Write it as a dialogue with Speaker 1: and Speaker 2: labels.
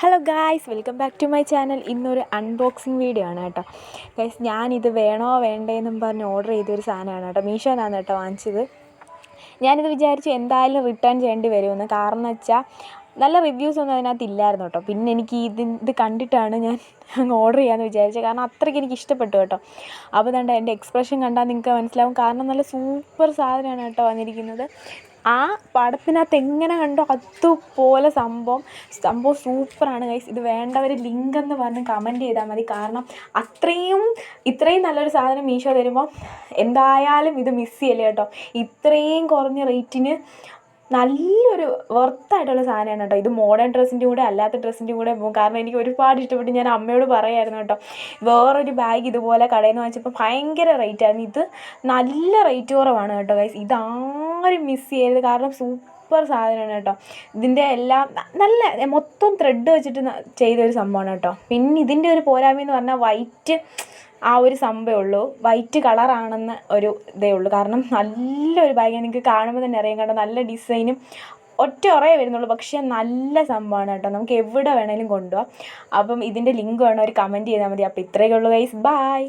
Speaker 1: Hello guys, welcome back to my channel. ഇന്നൊരു unboxing video ആണ് കേട്ടോ. ഗൈസ്, ഞാനിത് വേണോ വേണ്ടേന്നും പറഞ്ഞ് ഓർഡർ ചെയ്തൊരു സാധനമാണ് കേട്ടോ. മീഷോന്നാണ് കേട്ടോ വാങ്ങിച്ചത്. ഞാനിത് വിചാരിച്ചു എന്തായാലും റിട്ടേൺ ചെയ്യേണ്ടി വരുമെന്ന്. കാരണം എന്ന് വെച്ചാൽ നല്ല റിവ്യൂസൊന്നും അതിനകത്ത് ഇല്ലായിരുന്നു കേട്ടോ. പിന്നെ എനിക്ക് ഇത് കണ്ടിട്ടാണ് ഞാൻ അങ്ങ് ഓർഡർ ചെയ്യാമെന്ന് വിചാരിച്ചത്. കാരണം അത്രയ്ക്ക് എനിക്ക് ഇഷ്ടപ്പെട്ടു കേട്ടോ. അപ്പോൾ തന്നെ എൻ്റെ എക്സ്പ്രഷൻ കണ്ടാൽ നിങ്ങൾക്ക് മനസ്സിലാവും. കാരണം നല്ല സൂപ്പർ സാധനമാണ് കേട്ടോ വന്നിരിക്കുന്നത്. ആ പടത്തിനകത്ത് എങ്ങനെ കണ്ടോ അതുപോലെ സംഭവം സൂപ്പറാണ് ഗൈസ്. ഇത് വേണ്ടവർ ലിങ്ക് എന്ന് പറഞ്ഞ് കമൻറ്റ് ചെയ്താൽ മതി. കാരണം ഇത്രയും നല്ലൊരു സാധനം മീഷോ തരുമ്പോൾ എന്തായാലും ഇത് മിസ് ചെയ്യല്ലേ കേട്ടോ. ഇത്രയും കുറഞ്ഞ റേറ്റിന് നല്ലൊരു വർത്തായിട്ടുള്ള സാധനമാണ് കേട്ടോ. ഇത് മോഡേൺ ഡ്രസ്സിൻ്റെ കൂടെ അല്ലാത്ത ഡ്രസ്സിൻ്റെ കൂടെ പോകും. കാരണം എനിക്ക് ഒരുപാട് ഇഷ്ടപ്പെട്ട്. ഞാൻ അമ്മയോട് പറയായിരുന്നു കേട്ടോ. വേറൊരു ബാഗ് ഇതുപോലെ കടയിൽ നിന്ന് വാങ്ങിച്ചപ്പോൾ ഭയങ്കര റേറ്റായിരുന്നു. ഇത് നല്ല റേറ്റ് കുറവാണ് കേട്ടോ ഗൈസ്. ഇതാരും മിസ് ചെയ്യരുത്. കാരണം സൂപ്പർ സാധനമാണ് കേട്ടോ. ഇതിൻ്റെ എല്ലാം നല്ല മൊത്തം ത്രെഡ് വെച്ചിട്ട് ചെയ്തൊരു സംഭവമാണ് കേട്ടോ. പിന്നെ ഇതിൻ്റെ ഒരു പോരായ്മയെന്ന് പറഞ്ഞാൽ വൈറ്റ് ആ ഒരു സംഭവമേ ഉള്ളൂ. വൈറ്റ് കളറാണെന്ന് ഒരു ഇതേ ഉള്ളൂ. കാരണം നല്ലൊരു ബാഗാണ്. നിങ്ങൾക്ക് കാണുമ്പോൾ തന്നെ അറിയാം കേട്ടോ. നല്ല ഡിസൈനും ഒറ്റ ഉറയെ വരുന്നുള്ളൂ. പക്ഷേ നല്ല സംഭവമാണ് കേട്ടോ. നമുക്ക് എവിടെ വേണേലും കൊണ്ടുപോകാം. അപ്പം ഇതിൻ്റെ ലിങ്ക് വേണം ഒരു കമൻറ്റ് ചെയ്താൽ മതി. അപ്പോൾ ഇത്രയൊക്കെ ഉള്ളൂ ഗൈസ്. ബൈ.